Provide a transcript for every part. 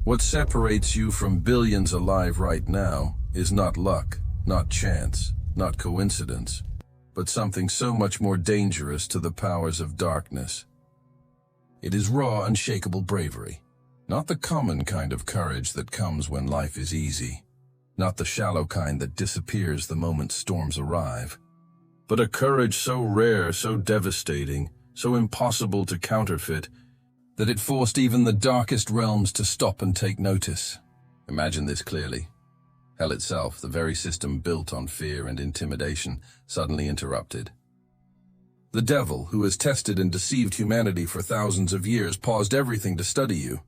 What separates you from billions alive right now is not luck, not chance, not coincidence, but something so much more dangerous to the powers of darkness. It is raw, unshakable bravery, not the common kind of courage that comes when life is easy, not the shallow kind that disappears the moment storms arrive, but a courage so rare, so devastating, so impossible to counterfeit, that it forced even the darkest realms to stop and take notice. Imagine this clearly. Hell itself, the very system built on fear and intimidation, suddenly interrupted. The devil, who has tested and deceived humanity for thousands of years, paused everything to study you.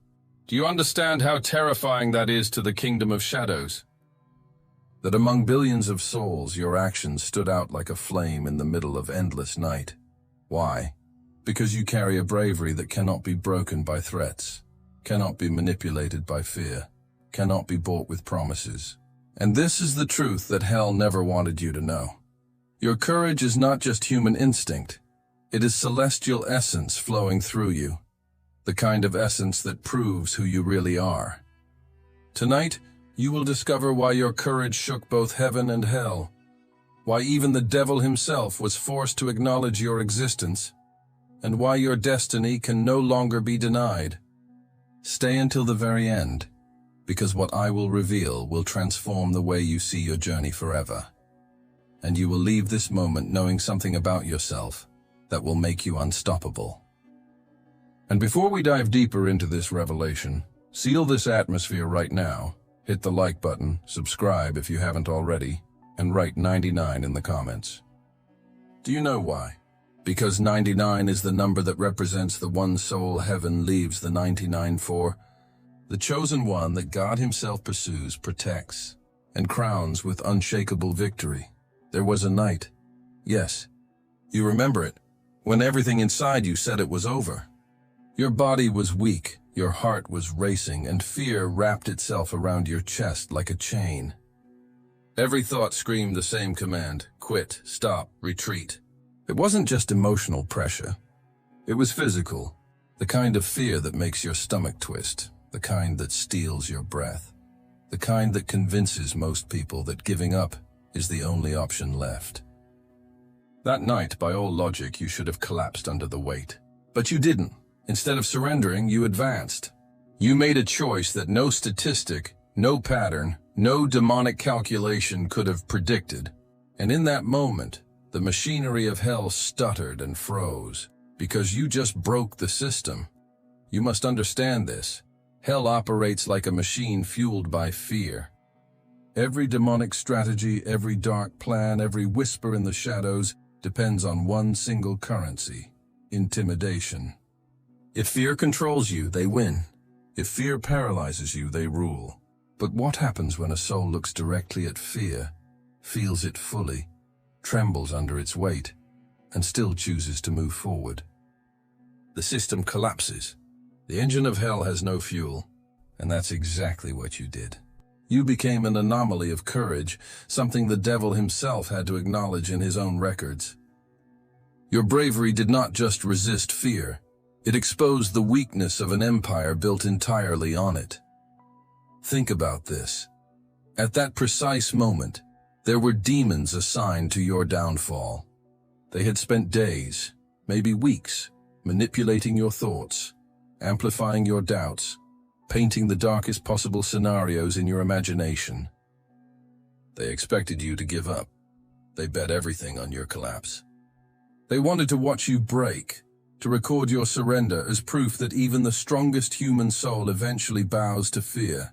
Do you understand how terrifying that is to the kingdom of shadows? That among billions of souls, your actions stood out like a flame in the middle of endless night. Why? Because you carry a bravery that cannot be broken by threats, cannot be manipulated by fear, cannot be bought with promises. And this is the truth that hell never wanted you to know. Your courage is not just human instinct. It is celestial essence flowing through you, the kind of essence that proves who you really are. Tonight, you will discover why your courage shook both heaven and hell, why even the devil himself was forced to acknowledge your existence, and why your destiny can no longer be denied. Stay until the very end, because what I will reveal will transform the way you see your journey forever. And you will leave this moment knowing something about yourself that will make you unstoppable. And before we dive deeper into this revelation, seal this atmosphere right now, hit the like button, subscribe if you haven't already, and write 99 in the comments. Do you know why? Because 99 is the number that represents the one soul heaven leaves the 99 for, the chosen one that God himself pursues, protects, and crowns with unshakable victory. There was a night, yes, you remember it, when everything inside you said it was over. Your body was weak, your heart was racing, and fear wrapped itself around your chest like a chain. Every thought screamed the same command: quit, stop, retreat. It wasn't just emotional pressure. It was physical, the kind of fear that makes your stomach twist, the kind that steals your breath, the kind that convinces most people that giving up is the only option left. That night, by all logic, you should have collapsed under the weight. But you didn't. Instead of surrendering, you advanced. You made a choice that no statistic, no pattern, no demonic calculation could have predicted. And in that moment, the machinery of hell stuttered and froze, because you just broke the system. You must understand this. Hell operates like a machine fueled by fear. Every demonic strategy, every dark plan, every whisper in the shadows depends on one single currency: intimidation. If fear controls you, they win. If fear paralyzes you, they rule. But what happens when a soul looks directly at fear, feels it fully, trembles under its weight, and still chooses to move forward? The system collapses. The engine of hell has no fuel, and that's exactly what you did. You became an anomaly of courage, something the devil himself had to acknowledge in his own records. Your bravery did not just resist fear, it exposed the weakness of an empire built entirely on it. Think about this. At that precise moment, there were demons assigned to your downfall. They had spent days, maybe weeks, manipulating your thoughts, amplifying your doubts, painting the darkest possible scenarios in your imagination. They expected you to give up. They bet everything on your collapse. They wanted to watch you break, to record your surrender as proof that even the strongest human soul eventually bows to fear.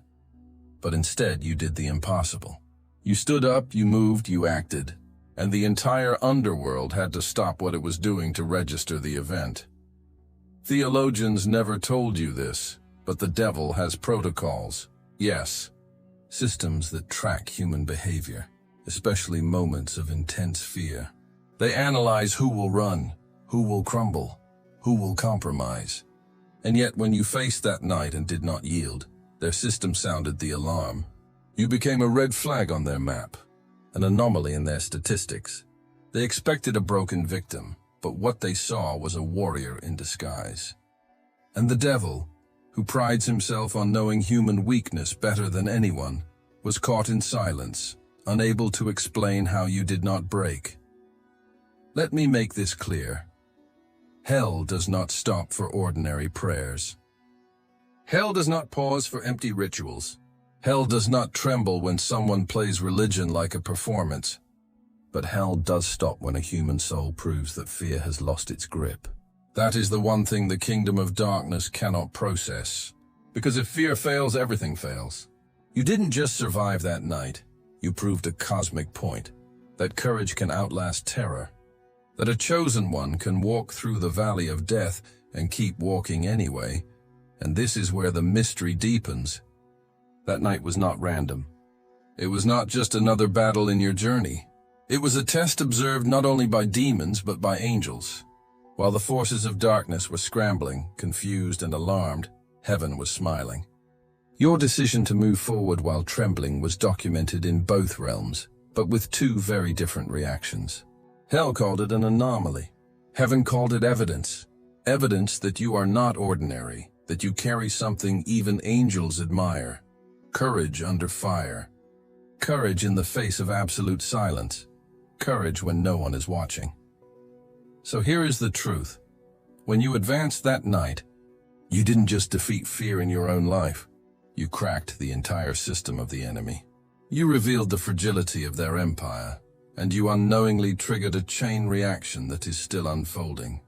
But instead, you did the impossible. You stood up, you moved, you acted, and the entire underworld had to stop what it was doing to register the event. Theologians never told you this, but the devil has protocols. Yes, systems that track human behavior, especially moments of intense fear. They analyze who will run, who will crumble, who will compromise. And yet when you faced that night and did not yield, their system sounded the alarm. You became a red flag on their map, an anomaly in their statistics. They expected a broken victim, but what they saw was a warrior in disguise. And the devil, who prides himself on knowing human weakness better than anyone, was caught in silence, unable to explain how you did not break. Let me make this clear. Hell does not stop for ordinary prayers. Hell does not pause for empty rituals. Hell does not tremble when someone plays religion like a performance. But hell does stop when a human soul proves that fear has lost its grip. That is the one thing the kingdom of darkness cannot process. Because if fear fails, everything fails. You didn't just survive that night. You proved a cosmic point. That courage can outlast terror. That a chosen one can walk through the valley of death and keep walking anyway. And this is where the mystery deepens. That night was not random. It was not just another battle in your journey. It was a test observed not only by demons but by angels. While the forces of darkness were scrambling, confused and alarmed, heaven was smiling. Your decision to move forward while trembling was documented in both realms, but with two very different reactions. Hell called it an anomaly. Heaven called it evidence. Evidence that you are not ordinary, that you carry something even angels admire. Courage under fire. Courage in the face of absolute silence. Courage when no one is watching. So here is the truth. When you advanced that night, you didn't just defeat fear in your own life. You cracked the entire system of the enemy. You revealed the fragility of their empire, and you unknowingly triggered a chain reaction that is still unfolding.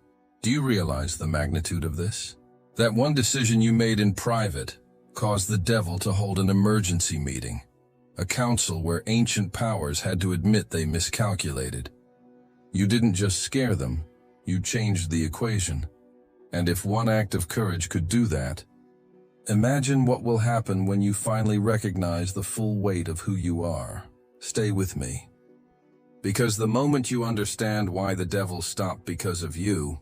Do you realize the magnitude of this? That one decision you made in private caused the devil to hold an emergency meeting, a council where ancient powers had to admit they miscalculated. You didn't just scare them, you changed the equation. And if one act of courage could do that, imagine what will happen when you finally recognize the full weight of who you are. Stay with me. Because the moment you understand why the devil stopped because of you,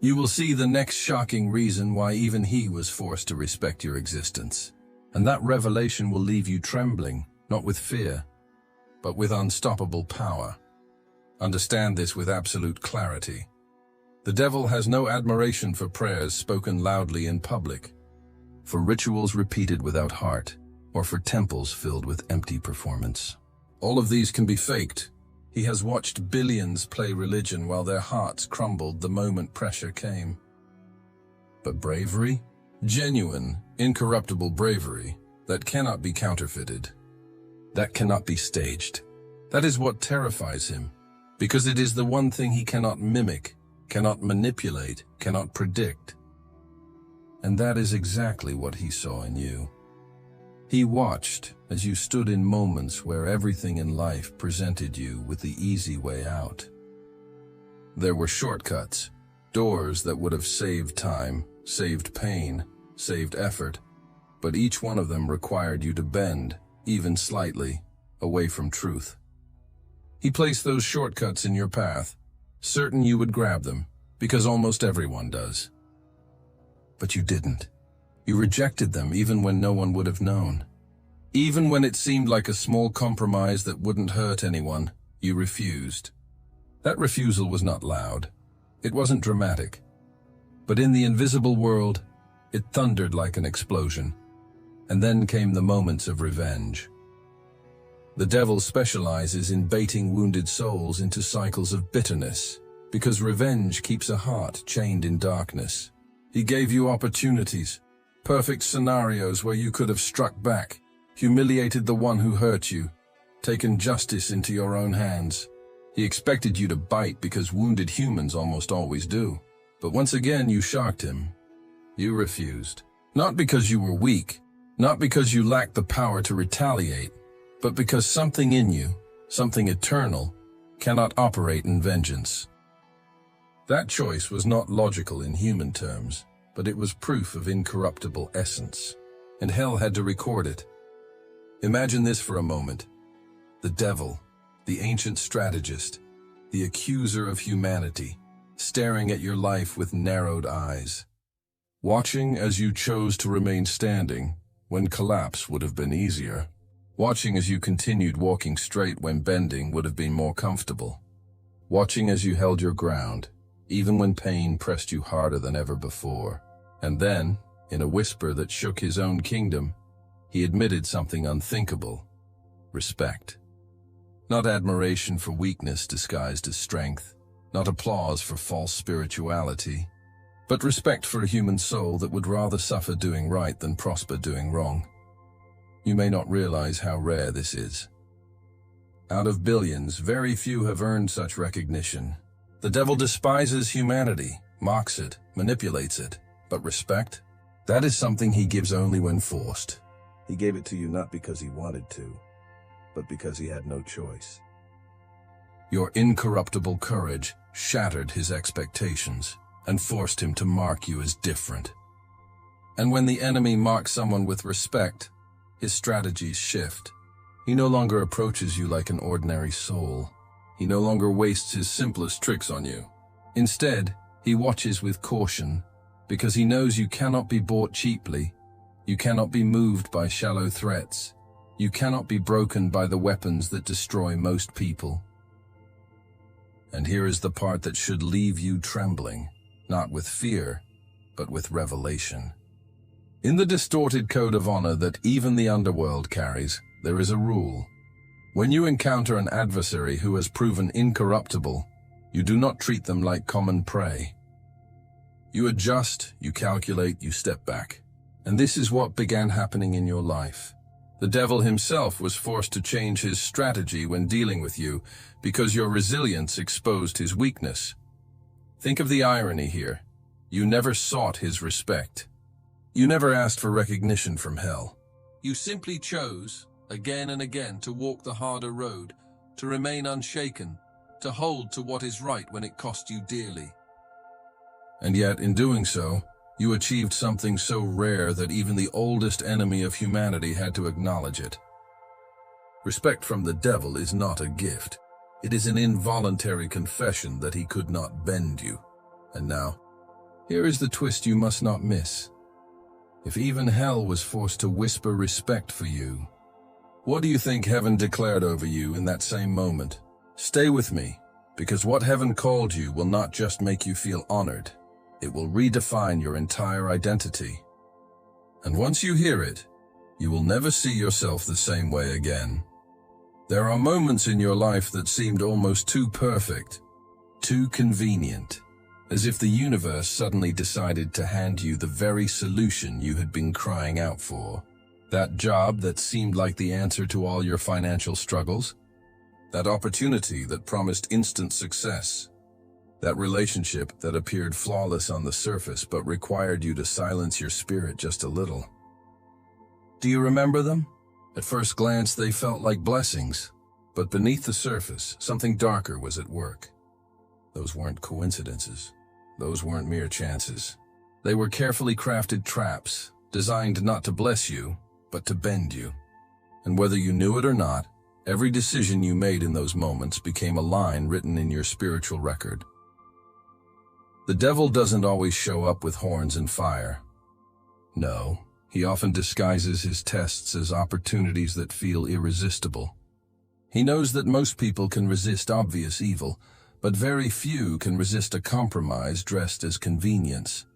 you will see the next shocking reason why even he was forced to respect your existence. And that revelation will leave you trembling, not with fear, but with unstoppable power. Understand this with absolute clarity. The devil has no admiration for prayers spoken loudly in public, for rituals repeated without heart, or for temples filled with empty performance. All of these can be faked. He has watched billions play religion while their hearts crumbled the moment pressure came. But bravery? Genuine, incorruptible bravery that cannot be counterfeited. That cannot be staged. That is what terrifies him, because it is the one thing he cannot mimic, cannot manipulate, cannot predict. And that is exactly what he saw in you. He watched as you stood in moments where everything in life presented you with the easy way out. There were shortcuts, doors that would have saved time, saved pain, saved effort, but each one of them required you to bend, even slightly, away from truth. He placed those shortcuts in your path, certain you would grab them, because almost everyone does. But you didn't. You rejected them even when no one would have known. Even when it seemed like a small compromise that wouldn't hurt anyone, you refused. That refusal was not loud. It wasn't dramatic. But in the invisible world, it thundered like an explosion. And then came the moments of revenge. The devil specializes in baiting wounded souls into cycles of bitterness, because revenge keeps a heart chained in darkness. He gave you opportunities, perfect scenarios where you could have struck back, humiliated the one who hurt you, taken justice into your own hands. He expected you to bite because wounded humans almost always do. But once again you shocked him. You refused. Not because you were weak, not because you lacked the power to retaliate, but because something in you, something eternal, cannot operate in vengeance. That choice was not logical in human terms, but it was proof of incorruptible essence, and hell had to record it. Imagine this for a moment. The devil, the ancient strategist, the accuser of humanity, staring at your life with narrowed eyes, watching as you chose to remain standing when collapse would have been easier. Watching as you continued walking straight when bending would have been more comfortable. Watching as you held your ground, even when pain pressed you harder than ever before. And then, In a whisper that shook his own kingdom, he admitted something unthinkable: respect. Not admiration for weakness disguised as strength, not applause for false spirituality, but respect for a human soul that would rather suffer doing right than prosper doing wrong. You may not realize how rare this is. Out of billions, very few have earned such recognition. The devil despises humanity, mocks it, manipulates it, but respect? That is something he gives only when forced. He gave it to you not because he wanted to, but because he had no choice. Your incorruptible courage shattered his expectations and forced him to mark you as different. And when the enemy marks someone with respect, his strategies shift. He no longer approaches you like an ordinary soul. He no longer wastes his simplest tricks on you. Instead, he watches with caution, because he knows you cannot be bought cheaply. You cannot be moved by shallow threats. You cannot be broken by the weapons that destroy most people. And here is the part that should leave you trembling, not with fear, but with revelation. In the distorted code of honor that even the underworld carries, there is a rule. When you encounter an adversary who has proven incorruptible, you do not treat them like common prey. You adjust, you calculate, you step back. And this is what began happening in your life. The devil himself was forced to change his strategy when dealing with you because your resilience exposed his weakness. Think of the irony here. You never sought his respect. You never asked for recognition from hell. You simply chose, again and again, to walk the harder road, to remain unshaken, to hold to what is right when it cost you dearly. And yet, in doing so, you achieved something so rare that even the oldest enemy of humanity had to acknowledge it. Respect from the devil is not a gift. It is an involuntary confession that he could not bend you. And now, here is the twist you must not miss. If even hell was forced to whisper respect for you, what do you think heaven declared over you in that same moment? Stay with me, because what heaven called you will not just make you feel honored. It will redefine your entire identity. And once you hear it, you will never see yourself the same way again. There are moments in your life that seemed almost too perfect, too convenient, as if the universe suddenly decided to hand you the very solution you had been crying out for. That job that seemed like the answer to all your financial struggles. That opportunity that promised instant success. That relationship that appeared flawless on the surface but required you to silence your spirit just a little. Do you remember them? At first glance, they felt like blessings, but beneath the surface, something darker was at work. Those weren't coincidences. Those weren't mere chances. They were carefully crafted traps, designed not to bless you, but to bend you. And whether you knew it or not, every decision you made in those moments became a line written in your spiritual record. The devil doesn't always show up with horns and fire. No, he often disguises his tests as opportunities that feel irresistible. He knows that most people can resist obvious evil, but very few can resist a compromise dressed as convenience.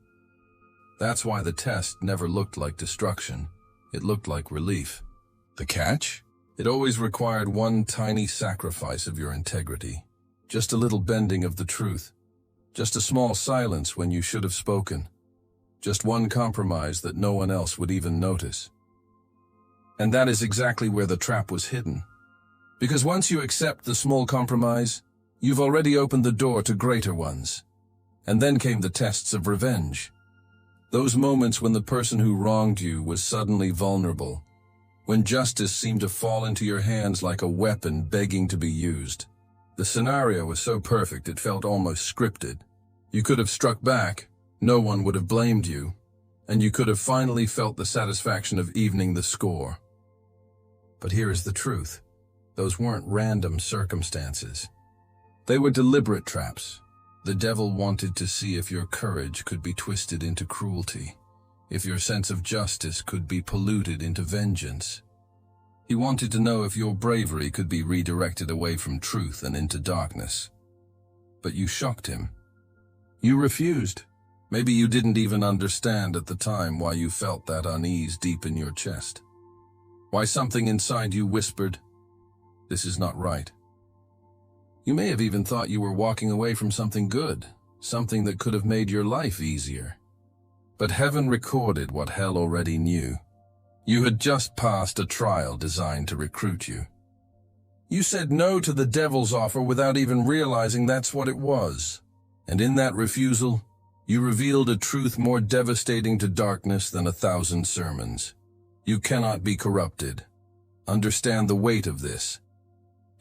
That's why the test never looked like destruction. It looked like relief. The catch? It always required one tiny sacrifice of your integrity. Just a little bending of the truth. Just a small silence when you should have spoken. Just one compromise that no one else would even notice. And that is exactly where the trap was hidden. Because once you accept the small compromise, you've already opened the door to greater ones. And then came the tests of revenge. Those moments when the person who wronged you was suddenly vulnerable. When justice seemed to fall into your hands like a weapon begging to be used. The scenario was so perfect it felt almost scripted. You could have struck back, no one would have blamed you, and you could have finally felt the satisfaction of evening the score. But here is the truth. Those weren't random circumstances. They were deliberate traps. The devil wanted to see if your courage could be twisted into cruelty, if your sense of justice could be polluted into vengeance. He wanted to know if your bravery could be redirected away from truth and into darkness. But you shocked him. You refused. Maybe you didn't even understand at the time why you felt that unease deep in your chest. Why something inside you whispered, "This is not right." You may have even thought you were walking away from something good, something that could have made your life easier. But heaven recorded what hell already knew. You had just passed a trial designed to recruit you. You said no to the devil's offer without even realizing that's what it was. And in that refusal, you revealed a truth more devastating to darkness than 1,000 sermons. You cannot be corrupted. Understand the weight of this.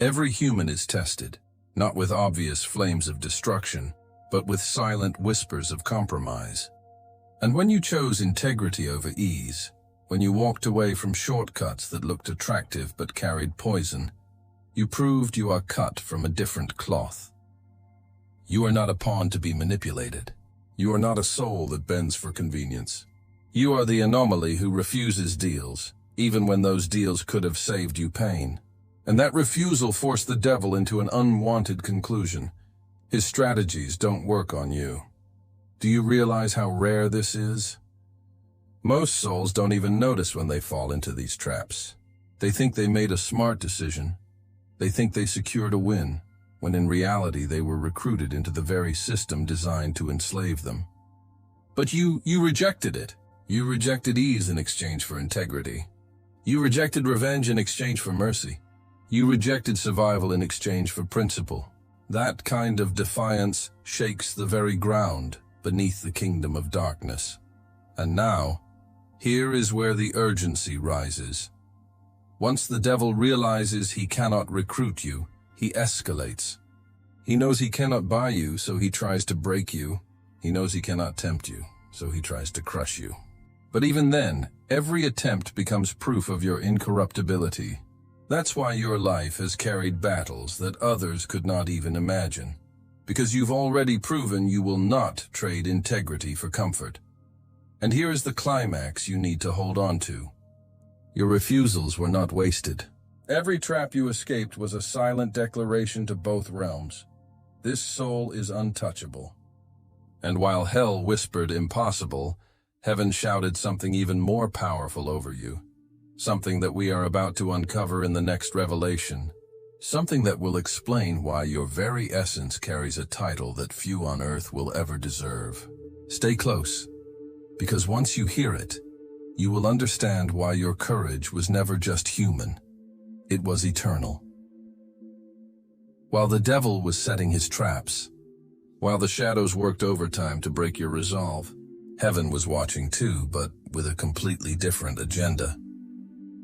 Every human is tested, not with obvious flames of destruction, but with silent whispers of compromise. And when you chose integrity over ease, when you walked away from shortcuts that looked attractive but carried poison, you proved you are cut from a different cloth. You are not a pawn to be manipulated. You are not a soul that bends for convenience. You are the anomaly who refuses deals, even when those deals could have saved you pain. And that refusal forced the devil into an unwanted conclusion. His strategies don't work on you. Do you realize how rare this is? Most souls don't even notice when they fall into these traps. They think they made a smart decision. They think they secured a win, when in reality they were recruited into the very system designed to enslave them. But you rejected it. You rejected ease in exchange for integrity. You rejected revenge in exchange for mercy. You rejected survival in exchange for principle. That kind of defiance shakes the very ground beneath the kingdom of darkness. And now, here is where the urgency rises. Once the devil realizes he cannot recruit you, he escalates. He knows he cannot buy you, so he tries to break you. He knows he cannot tempt you, so he tries to crush you. But even then, every attempt becomes proof of your incorruptibility. That's why your life has carried battles that others could not even imagine. Because you've already proven you will not trade integrity for comfort. And here is the climax you need to hold on to. Your refusals were not wasted. Every trap you escaped was a silent declaration to both realms. This soul is untouchable. And while hell whispered impossible, heaven shouted something even more powerful over you. Something that we are about to uncover in the next revelation. Something that will explain why your very essence carries a title that few on earth will ever deserve. Stay close, because once you hear it, you will understand why your courage was never just human. It was eternal. While the devil was setting his traps, while the shadows worked overtime to break your resolve, heaven was watching too, but with a completely different agenda.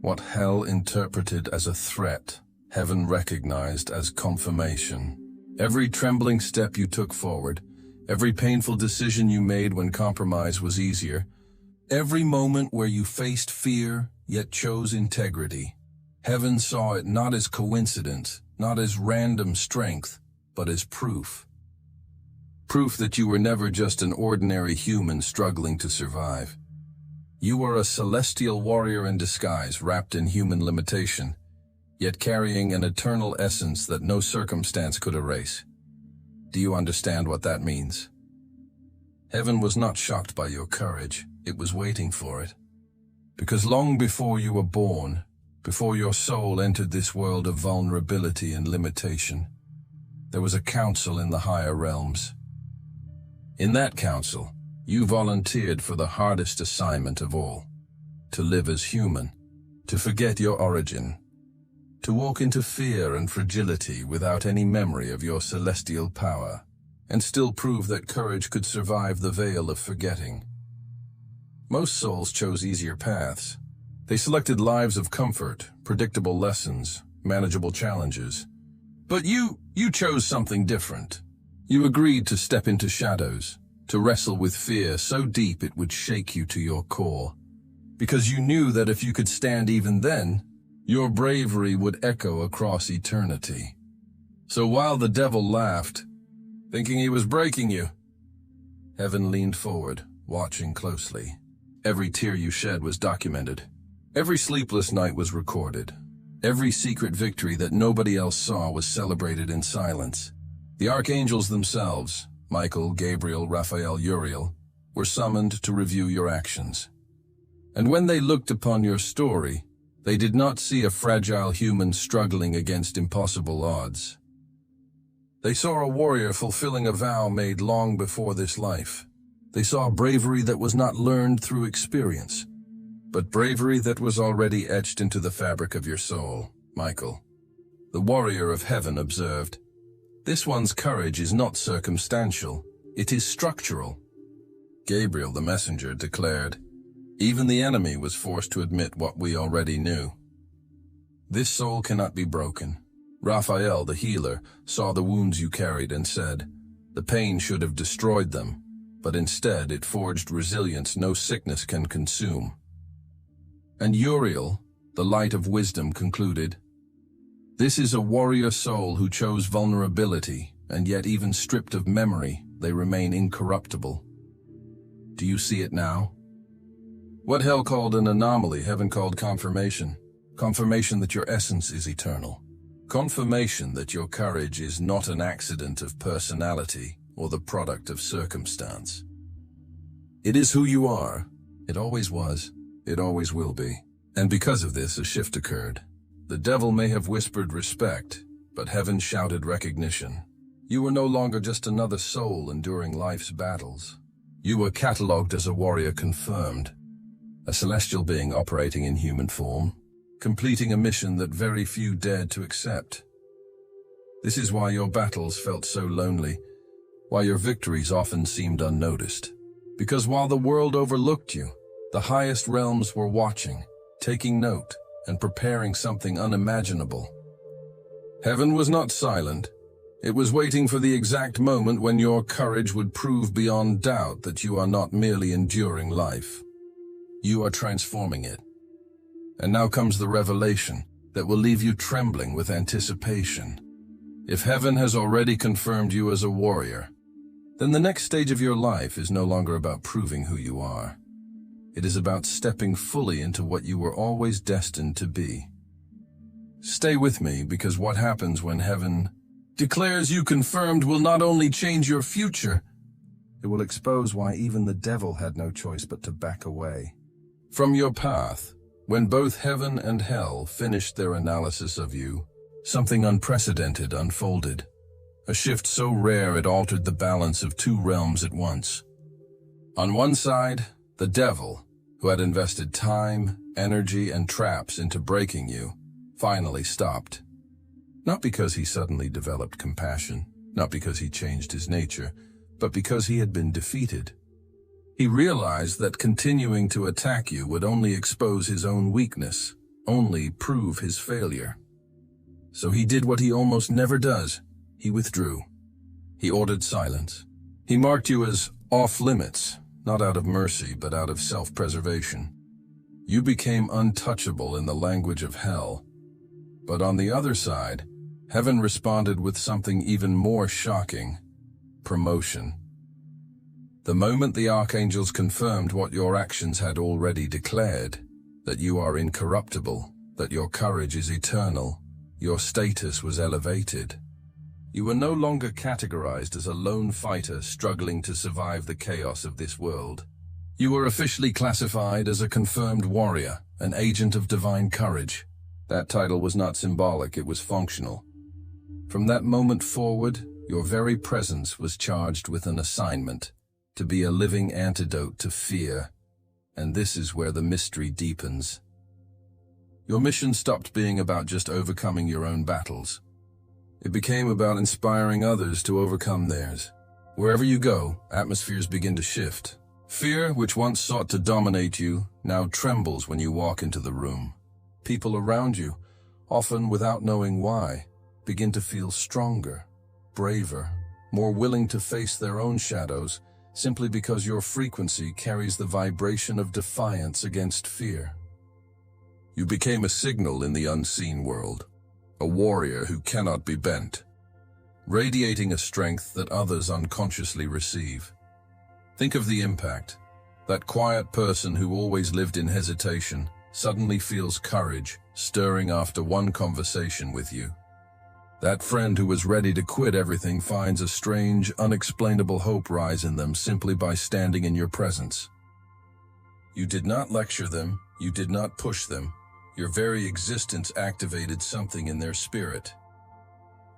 What hell interpreted as a threat, heaven recognized as confirmation. Every trembling step you took forward, every painful decision you made when compromise was easier, every moment where you faced fear yet chose integrity, heaven saw it not as coincidence, not as random strength, but as proof. Proof that you were never just an ordinary human struggling to survive. You were a celestial warrior in disguise, wrapped in human limitation, yet carrying an eternal essence that no circumstance could erase. Do you understand what that means? Heaven was not shocked by your courage, it was waiting for it. Because long before you were born, before your soul entered this world of vulnerability and limitation, there was a council in the higher realms. In that council, you volunteered for the hardest assignment of all, to live as human, to forget your origin, to walk into fear and fragility without any memory of your celestial power, and still prove that courage could survive the veil of forgetting. Most souls chose easier paths. They selected lives of comfort, predictable lessons, manageable challenges. But you chose something different. You agreed to step into shadows, to wrestle with fear so deep it would shake you to your core. Because you knew that if you could stand even then, your bravery would echo across eternity. So while the devil laughed, thinking he was breaking you, heaven leaned forward, watching closely. Every tear you shed was documented. Every sleepless night was recorded. Every secret victory that nobody else saw was celebrated in silence. The archangels themselves, Michael, Gabriel, Raphael, Uriel, were summoned to review your actions. And when they looked upon your story, they did not see a fragile human struggling against impossible odds. They saw a warrior fulfilling a vow made long before this life. They saw bravery that was not learned through experience, but bravery that was already etched into the fabric of your soul. Michael, the warrior of heaven, observed, "This one's courage is not circumstantial, it is structural." Gabriel, the messenger, declared, "Even the enemy was forced to admit what we already knew. This soul cannot be broken." Raphael, the healer, saw the wounds you carried and said, "The pain should have destroyed them, but instead it forged resilience no sickness can consume." And Uriel, the light of wisdom, concluded, "This is a warrior soul who chose vulnerability, and yet even stripped of memory, they remain incorruptible." Do you see it now? What hell called an anomaly, heaven called confirmation. Confirmation that your essence is eternal. Confirmation that your courage is not an accident of personality or the product of circumstance. It is who you are. It always was. It always will be. And because of this, a shift occurred. The devil may have whispered respect, but heaven shouted recognition. You were no longer just another soul enduring life's battles. You were catalogued as a warrior confirmed, a celestial being operating in human form, completing a mission that very few dared to accept. This is why your battles felt so lonely, why your victories often seemed unnoticed. Because while the world overlooked you, the highest realms were watching, taking note, and preparing something unimaginable. Heaven was not silent. It was waiting for the exact moment when your courage would prove beyond doubt that you are not merely enduring life. You are transforming it. And now comes the revelation that will leave you trembling with anticipation. If heaven has already confirmed you as a warrior, then the next stage of your life is no longer about proving who you are. It is about stepping fully into what you were always destined to be. Stay with me, because what happens when heaven declares you confirmed will not only change your future, it will expose why even the devil had no choice but to back away from your path. When both heaven and hell finished their analysis of you, something unprecedented unfolded. A shift so rare it altered the balance of two realms at once. On one side, the devil, who had invested time, energy, and traps into breaking you, finally stopped. Not because he suddenly developed compassion, not because he changed his nature, but because he had been defeated. He realized that continuing to attack you would only expose his own weakness, only prove his failure. So he did what he almost never does. He withdrew. He ordered silence. He marked you as off-limits, not out of mercy, but out of self-preservation. You became untouchable in the language of hell. But on the other side, heaven responded with something even more shocking: promotion. The moment the archangels confirmed what your actions had already declared, that you are incorruptible, that your courage is eternal, your status was elevated. You were no longer categorized as a lone fighter struggling to survive the chaos of this world. You were officially classified as a confirmed warrior, an agent of divine courage. That title was not symbolic, it was functional. From that moment forward, your very presence was charged with an assignment: to be a living antidote to fear. And this is where the mystery deepens. Your mission stopped being about just overcoming your own battles. It became about inspiring others to overcome theirs. Wherever you go, atmospheres begin to shift. Fear, which once sought to dominate you, now trembles when you walk into the room. People around you, often without knowing why, begin to feel stronger, braver, more willing to face their own shadows, simply because your frequency carries the vibration of defiance against fear. You became a signal in the unseen world, a warrior who cannot be bent, radiating a strength that others unconsciously receive. Think of the impact. That quiet person who always lived in hesitation suddenly feels courage stirring after one conversation with you. That friend who was ready to quit everything finds a strange, unexplainable hope rise in them simply by standing in your presence. You did not lecture them, you did not push them. Your very existence activated something in their spirit.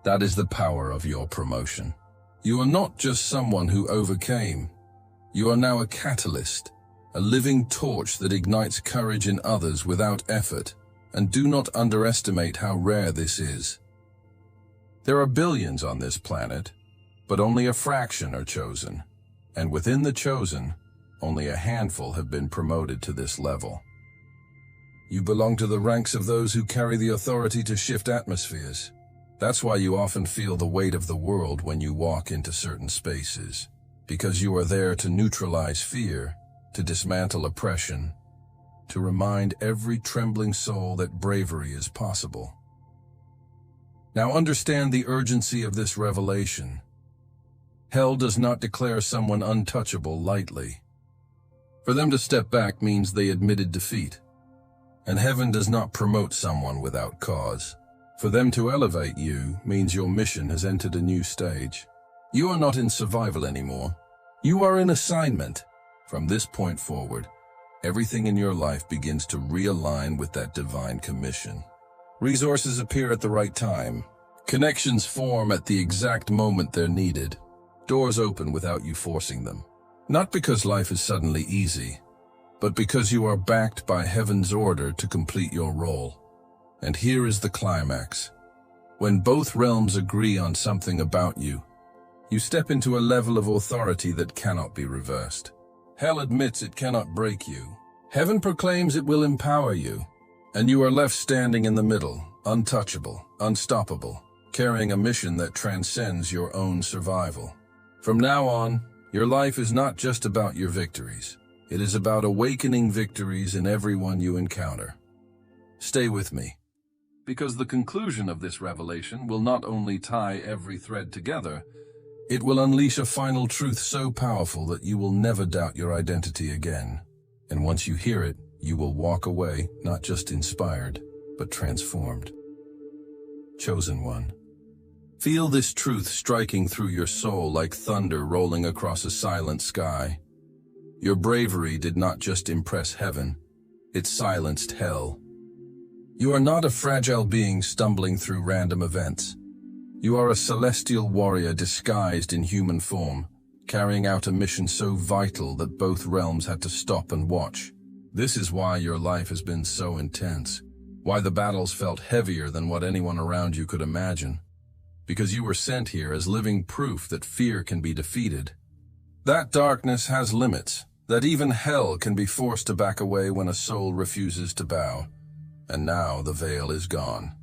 That is the power of your promotion. You are not just someone who overcame. You are now a catalyst, a living torch that ignites courage in others without effort, and do not underestimate how rare this is. There are billions on this planet, but only a fraction are chosen, and within the chosen, only a handful have been promoted to this level. You belong to the ranks of those who carry the authority to shift atmospheres. That's why you often feel the weight of the world when you walk into certain spaces, because you are there to neutralize fear, to dismantle oppression, to remind every trembling soul that bravery is possible. Now understand the urgency of this revelation. Hell does not declare someone untouchable lightly. For them to step back means they admitted defeat. And heaven does not promote someone without cause. For them to elevate you means your mission has entered a new stage. You are not in survival anymore. You are in assignment. From this point forward, everything in your life begins to realign with that divine commission. Resources appear at the right time. Connections form at the exact moment they're needed. Doors open without you forcing them. Not because life is suddenly easy, but because you are backed by heaven's order to complete your role. And here is the climax. When both realms agree on something about you, you step into a level of authority that cannot be reversed. Hell admits it cannot break you. Heaven proclaims it will empower you. And you are left standing in the middle, untouchable, unstoppable, carrying a mission that transcends your own survival. From now on, your life is not just about your victories. It is about awakening victories in everyone you encounter. Stay with me, because the conclusion of this revelation will not only tie every thread together, it will unleash a final truth so powerful that you will never doubt your identity again. And once you hear it, you will walk away not just inspired, but transformed. Chosen one. Feel this truth striking through your soul like thunder rolling across a silent sky. Your bravery did not just impress heaven, it silenced hell. You are not a fragile being stumbling through random events. You are a celestial warrior disguised in human form, carrying out a mission so vital that both realms had to stop and watch. This is why your life has been so intense, why the battles felt heavier than what anyone around you could imagine. Because you were sent here as living proof that fear can be defeated. That darkness has limits, that even hell can be forced to back away when a soul refuses to bow. And now the veil is gone.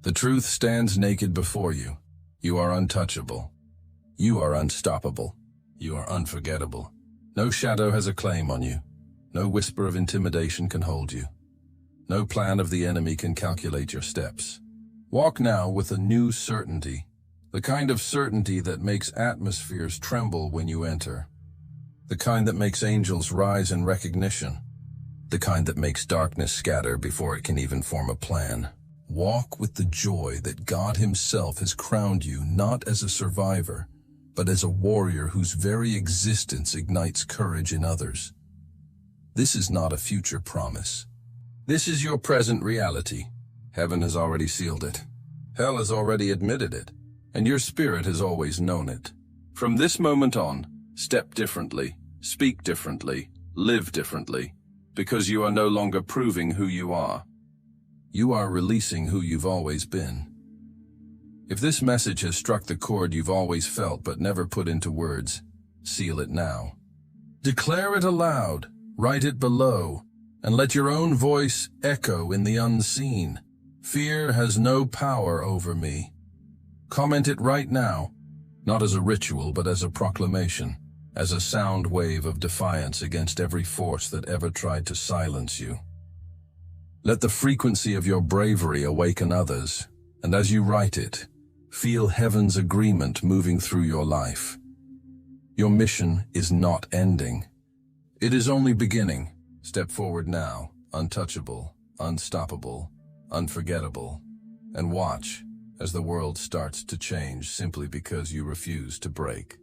The truth stands naked before you. You are untouchable. You are unstoppable. You are unforgettable. No shadow has a claim on you. No whisper of intimidation can hold you. No plan of the enemy can calculate your steps. Walk now with a new certainty, the kind of certainty that makes atmospheres tremble when you enter, the kind that makes angels rise in recognition, the kind that makes darkness scatter before it can even form a plan. Walk with the joy that God Himself has crowned you not as a survivor, but as a warrior whose very existence ignites courage in others. This is not a future promise. This is your present reality. Heaven has already sealed it. Hell has already admitted it. And your spirit has always known it. From this moment on, step differently, speak differently, live differently, because you are no longer proving who you are. You are releasing who you've always been. If this message has struck the chord you've always felt but never put into words, seal it now. Declare it aloud, write it below, and let your own voice echo in the unseen. Fear has no power over me. Comment it right now, not as a ritual but as a proclamation, as a sound wave of defiance against every force that ever tried to silence you. Let the frequency of your bravery awaken others, and as you write it, feel heaven's agreement moving through your life. Your mission is not ending. It is only beginning. Step forward now, untouchable, unstoppable, unforgettable, and watch. as the world starts to change simply because you refuse to break.